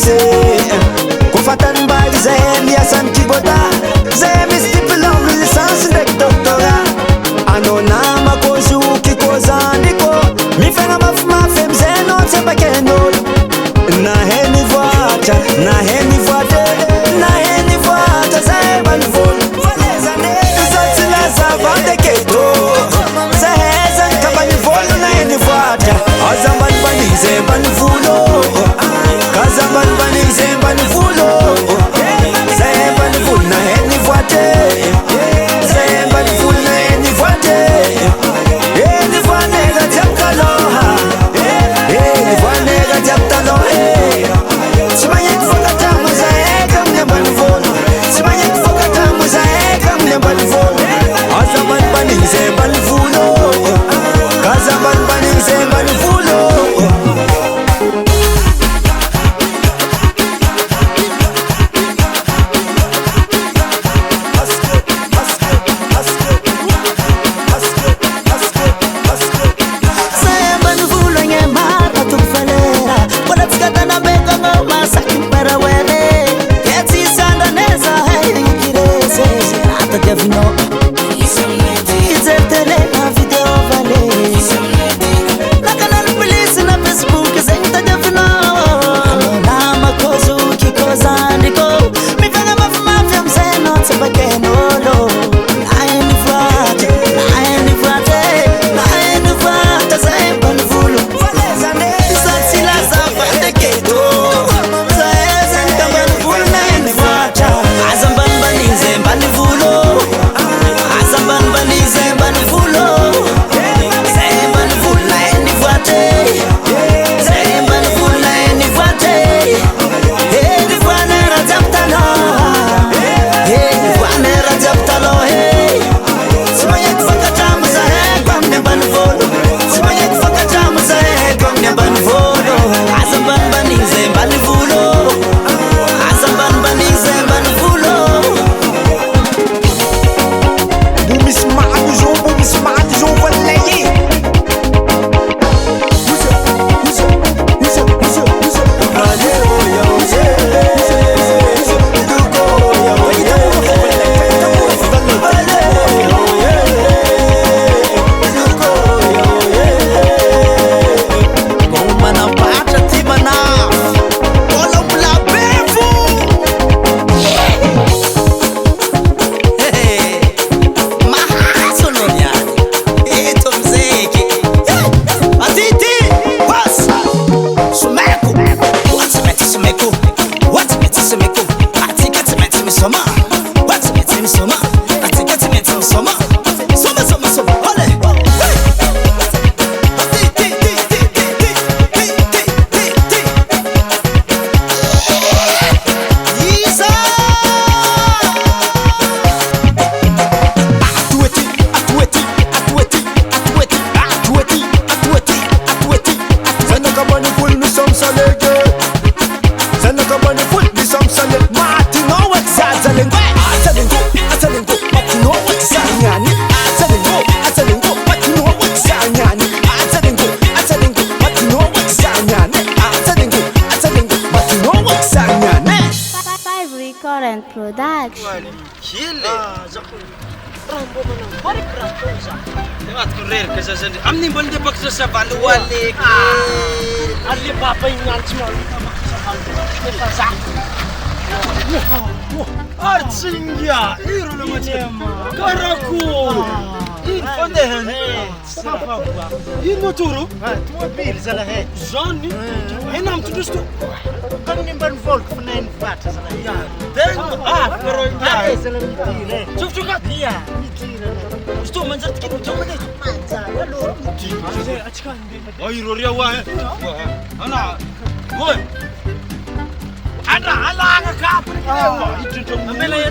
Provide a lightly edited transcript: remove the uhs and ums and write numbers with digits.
lycée Kofatany mba zay miasany kibota Zay misy diplôme licence ndraiky doctorat Anao namako zoky kozandiko Mifagna mafimafy amizay anao tsy ampaken'olo Nahay nivoatra, nahay nivoatra Nahay nivoatra zay mbanivolo Valezane Iza tsy lazava teketo Zahay zany ka mbanivolo nahay nivoatra Aza mbanivani zay mbanivolo Kaza mbanivani zay mbanivolo Zay mbanivolo nahay nivoatra Zay mbanivolo nahay nivoatra Nivoanega jiaby taloha Nivoanega jiaby taloha Tsy magnety vokatramo zahay kaminy ambanivolo Tsy magnety vokatramo zahay kaminy ambanivolo Aza mbanimbani zay mbanivolo Kaza mbanimbani zay mbanivolo Production. Amni bolde baksa sa balwale Ali papa ingan semua Artsingya iru macam karaku infondehan ino turu mobil salah he zoni enam tudus tu kan nimban folk fnain fat salah ya dan pero ya salah mitile cuk cuk iya mitile sto manjat kita coba deh manjat lalu mitile achkan oi roria wa ana boy ada ala ka itu dong amela ya